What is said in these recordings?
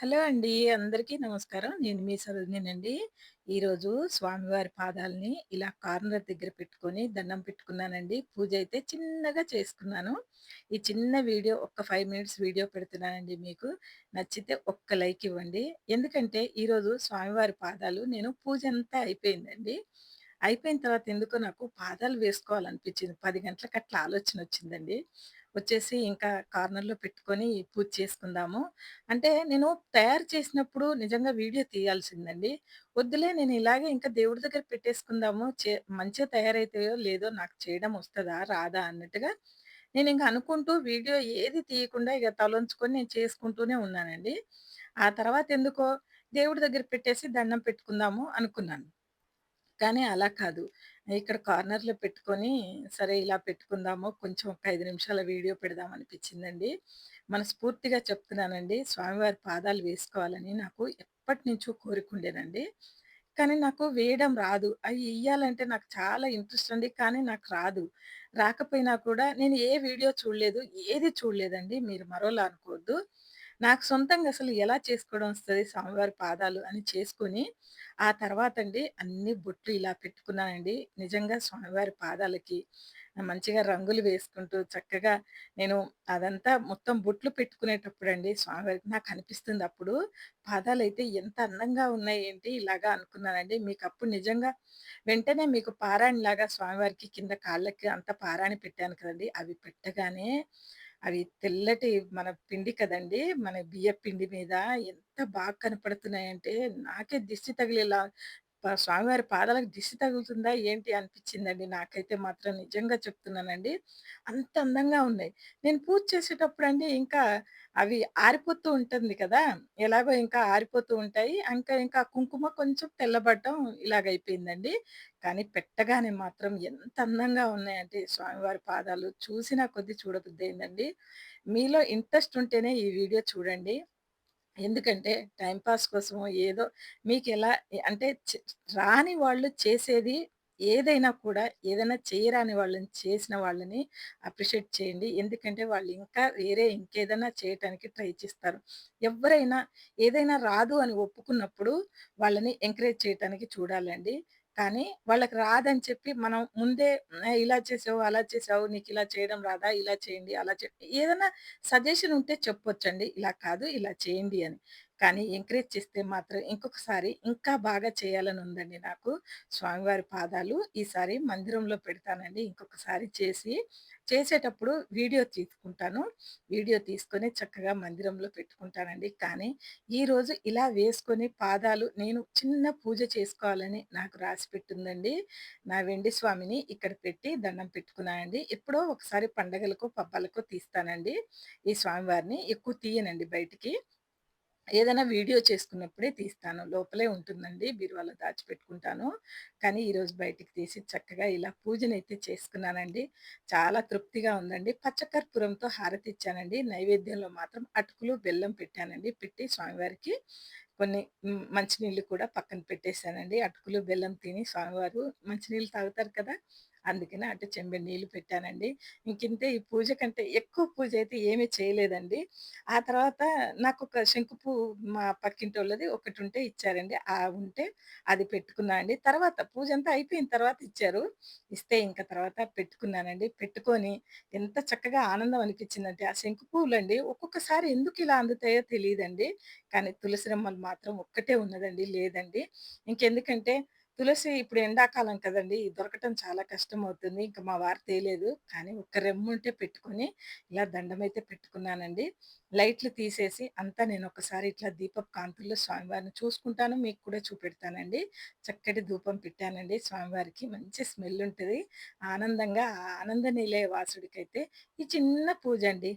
Hello అండి. అందరికీ నమస్కారం. నేను మీ సరోజినినండి. ఈరోజు స్వామివారి పాదాలని ఇలా కార్నర్ దగ్గర పెట్టుకొని దండం పెట్టుకున్నానండి. పూజ అయితే చిన్నగా చేసుకున్నాను. ఈ చిన్న వీడియో ఒక్క 5 మినిట్స్ వీడియో పెడుతున్నానండి మీకు. నచ్చితే ఒక్క లైక్ ఇవ్వండి. ఎందుకంటే ఈరోజు స్వామివారి పాదాలు నేను పూజ అంతా అయిపోయిందండి. అయిపోయిన తర్వాత ఎందుకో నాకు పాదాలు వేసుకోవాలనిపించింది. 10 గంటలకు అట్లా ఆలోచనొచ్చిందండి. వచ్చేసి ఇంకా కార్నర్‌లో పెట్టుకొని పూజ చేసుకుందాము. అంటే నేను తయారు చేసినప్పుడు నిజంగా వీడియో తీయాల్సిందండి. వద్దులే నేను ఇలాగే ఇంకా దేవుడి దగ్గర పెట్టేసుకుందాము. మంచిగా తయారైతాయో లేదో నాకు చేయడం వస్తదా? రాదా? అన్నట్టుగా నేనింక అనుకుంటూ వీడియో ఏది తీయకుండా ఇగ తలొంచుకొని నేను చేసుకుంటూనే ఉన్నానండి. ఆ తర్వాత ఎందుకో దేవుడి దగ్గర పెట్టేసి దండం పెట్టుకుందాము అనుకున్నాను. కానీ అలా కాదు. ఇక్కడ కార్నర్‌లో పెట్టుకొని, సరే ఇలా పెట్టుకుందాము, కొంచెం ఒక 5 నిమిషాల వీడియో పెడదాం అనిపించిందండి. మనస్ఫూర్తిగా చెప్తున్నానండి. స్వామివారి పాదాలు వేసుకోవాలని నాకు ఎప్పటినుంచో కోరికుండేనండి. కానీ నాకు వేయడం రాదు. అయి ఎయ్యాలంటే నాకు చాలా ఇంట్రెస్ట్ అండి. కానీ నాకు రాదు. రాకపోయినా కూడా నేను ఏ వీడియో చూడలేదు. ఏది చూడలేదండి. మీరు మరోలా అనుకోవద్దు. నాకు సొంతంగా అసలు ఎలా చేసుకోవడం వస్తది స్వామివారి పాదాలు అని చేసుకొని, ఆ తర్వాతండి అన్ని బొట్లు ఇలా పెట్టుకున్నానండి. నిజంగా స్వామివారి పాదాలకి మంచిగా రంగులు వేసుకుంటూ చక్కగా నేను అదంతా మొత్తం బొట్లు పెట్టుకునేటప్పుడండి స్వామివారికి నాకనిపిస్తుంది అప్పుడు, పాదాలైతే ఎంత అందంగా ఉన్నాయి ఏంటి ఇలాగా అనుకున్నానండి. మీకప్పుడు నిజంగా వెంటనే మీకు పారాణిలాగా స్వామివారికి కింద కాళ్ళకి అంతా పారాణి పెట్టాను కదండీ! అవి పెట్టగానే అవి తెల్లటి మన పిండి కదండీ! మన బియ్యపు పిండి మీద ఎంత బాగా కనపడుతున్నాయంటే నాకే దిష్టి తగిలేలా స్వామివారి పాదాలకు దిష్టి తగులుతుందా ఏంటి అనిపిచ్చిందండి. నాకైతే మాత్రం నిజంగా చెప్తున్నానండి. అంత అందంగా ఉన్నాయి. నేను పూజ చేసేటప్పుడండి ఇంకా అవి ఆరిపోతూ ఉంటుంది కదా! ఎలాగో ఇంకా ఆరిపోతూ ఉంటాయి. ఇంకా కుంకుమ కొంచెం తెల్లబడటం ఇలాగయిపోయిందండి. కానీ పెట్టగానే మాత్రం ఎంత అందంగా ఉన్నాయంటే స్వామివారి పాదాలు చూసిన కొద్దీ చూడబుద్దయిందండి. మీలో ఇంట్రెస్ట్ ఉంటేనే ఈ వీడియో చూడండి. ఎందుకంటే టైమ్ పాస్ కోసమో ఏదో మీకెలా అంటే రాని వాళ్ళు చేసేది ఏదైనా కూడా ఏదైనా చేయరాని వాళ్ళని చేసిన వాళ్ళని అప్రిషియేట్ చేయండి. ఎందుకంటే వాళ్ళు ఇంకా వేరే ఇంకేదైనా చేయటానికి ట్రై చేస్తారు. ఎవ్వరైనా ఏదైనా రాదు అని ఒప్పుకున్నప్పుడు వాళ్ళని ఎంకరేజ్ చేయటానికి చూడాలండి. కానీ వాళ్ళకి రాదని చెప్పి మనం ముందే ఇలా చేసావు, అలా చేసావు, నీకిలా చేయడం రాదా? ఇలా చేయండి, అలా ఏదైనా సజెషన్ ఉంటే చెప్పొచ్చండి. ఇలా కాదు, ఇలా చేయండి అని. కానీ ఎంకరేజ్ చేస్తే మాత్రం ఇంకొకసారి ఇంకా బాగా చేయాలని ఉందండి నాకు. స్వామివారి పాదాలు ఈసారి మందిరంలో పెడతానండి. ఇంకొకసారి చేసేటప్పుడు వీడియో తీసుకుంటాను. వీడియో తీసుకొని చక్కగా మందిరంలో పెట్టుకుంటానండి. కానీ ఈరోజు ఇలా వేసుకొని పాదాలు నేను చిన్న పూజ చేసుకోవాలని నాకు రాసిపెట్టుందండి. నా వెండి స్వామిని ఇక్కడ పెట్టి దండం పెట్టుకున్నానండి. ఎప్పుడో ఒకసారి పండగలకో, పబ్బాలకో తీస్తానండి. ఈ స్వామివారిని ఎక్కువ తీయనండి బయటికి. ఏదైనా వీడియో చేసుకున్నప్పుడే తీస్తాను. లోపలే ఉంటుందండి. బీరువాలో దాచిపెట్టుకుంటాను. కానీ ఈరోజు బయటికి తీసి చక్కగా ఇలా పూజనైతే చేసుకున్నానండి. చాలా తృప్తిగా ఉందండి. పచ్చకర్పూరంతో హారతిచ్చానండి. నైవేద్యంలో మాత్రం అటుకులు, బెల్లం పెట్టానండి. పెట్టి స్వామివారికి కొన్ని మంచినీళ్ళు కూడా పక్కన పెట్టేసానండి. అటుకులు, బెల్లం తిని స్వామివారు మంచినీళ్ళు తాగుతారు కదా! అందుకని అటు చెంబెడు నీళ్ళు పెట్టానండి. ఇంకింతే ఈ పూజ కంటే ఎక్కువ పూజయితే ఏమీ చేయలేదండి. ఆ తర్వాత నాకొక శంకు పువ్వు మా పక్కింటోళ్ళది ఒకటుంటే ఇచ్చారండి. ఉంటే అది పెట్టుకున్నా అండి. తర్వాత పూజంతా అయిపోయిన తర్వాత ఇచ్చారు. ఇస్తే ఇంక తర్వాత పెట్టుకున్నానండి. పెట్టుకొని ఎంత చక్కగా ఆనందం అనిపించిందంటే, ఆ శంకు పువ్వులండి ఒక్కొక్కసారి ఎందుకిలా అందుతాయో తెలీదండి. కానీ తులసి రెమ్మలు మాత్రం ఒక్కటే ఉన్నదండి. లేదండి. ఇంకెందుకంటే తులసి ఇప్పుడు ఎండాకాలం కదండీ! దొరకటం చాలా కష్టమవుతుంది. ఇంక మా వారు తేలేదు. కానీ ఒక్క రెమ్ముంటే పెట్టుకొని ఇలా దండమైతే పెట్టుకున్నానండి. లైట్లు తీసేసి అంతా నేనొకసారి ఇట్లా దీపపు కాంతుల్లో స్వామివారిని చూసుకుంటాను. మీకు కూడా చూపెడతానండి. చక్కటి ధూపం పెట్టానండి స్వామివారికి. మంచి స్మెల్లుంటది. ఆనందంగా ఆ ఆనంద నిలయ వాసుడికైతే ఈ చిన్న పూజండి.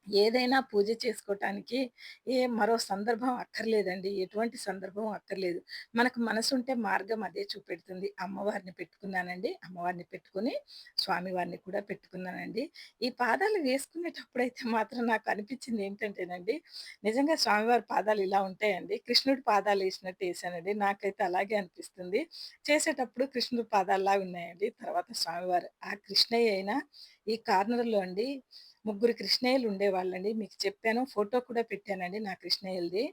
ఏదైనా పూజ చేసుకోటానికి మరో సందర్భం అక్కర్లేదండి. ఎటువంటి సందర్భం అక్కర్లేదు. మనకు మనసుంటే మార్గం అదే చూపెడుతుంది. అమ్మవారిని పెట్టుకున్నానండి. అమ్మవారిని పెట్టుకొని, స్వామివారిని కూడా పెట్టుకున్నానండి. ఈ పాదాలు వేసుకునేటప్పుడైతే మాత్రం నాకు అనిపించింది ఏంటంటేనండి, నిజంగా స్వామివారి పాదాలు ఇలా ఉంటాయండి. కృష్ణుడి పాదాలేసినట్టు ఏసానండి. నాకైతే అలాగే అనిపిస్తుంది. చేసేటప్పుడు కృష్ణుడి పాదాల్లాగా ఉన్నాయండి. తర్వాత స్వామివారు. ఆ కృష్ణయ్య అయినా ఈ కార్నర్‌లో అండి ముగ్గురు కృష్ణయ్యలు ఉండేవాళ్ళండి. మీకు చెప్పాను. ఫోటో కూడా పెట్టానండి నా కృష్ణయ్యలది.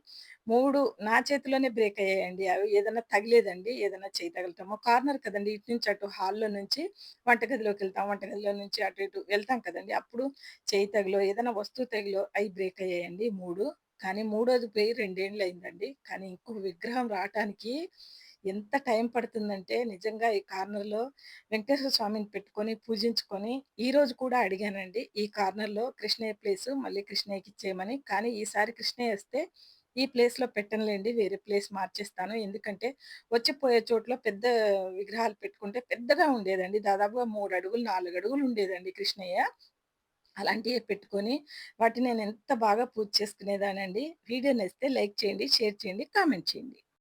3 నా చేతిలోనే బ్రేక్ అయ్యాయండి. అవి ఏదన్నా తగిలేదండి. ఏదన్నా చెయ్యి తగలటమో కార్నర్ కదండీ! ఇటు నుంచి అటు హాల్‌లో నుంచి వంటగదిలోకెళ్తాం. వంటగదిలో నుంచి అటు ఇటు వెళ్తాం కదండీ! అప్పుడు చెయ్యి తగిలో, ఏదైనా వస్తువు తగిలో అయి బ్రేక్ అయ్యాయండి 3. కానీ మూడోది పోయి 2 ఏండ్లయిందండి. కానీ ఇంకొక విగ్రహం రాటానికి ఎంత టైం పడుతుందంటే నిజంగా ఈ కార్నర్‌లో వెంకటేశ్వర స్వామిని పెట్టుకొని పూజించుకొని ఈరోజు కూడా అడిగానండి. ఈ కార్నర్‌లో కృష్ణయ్య ప్లేసు మళ్ళీ కృష్ణయ్యకిచ్చేయమని. కానీ ఈసారి కృష్ణయ్య వస్తే ఈ ప్లేస్‌లో పెట్టనులేండి. వేరే ప్లేస్ మార్చేస్తాను. ఎందుకంటే వచ్చి పోయే చోట్ల పెద్ద విగ్రహాలు పెట్టుకుంటే పెద్దగా ఉండేదండి. దాదాపుగా 3 అడుగులు, 4 అడుగులు ఉండేదండి కృష్ణయ్య. అలాంటియే పెట్టుకొని వాటిని నేనెంత బాగా పూజ చేసుకునేదానండి. వీడియో నచ్చితే లైక్ చేయండి, షేర్ చేయండి, కామెంట్ చేయండి.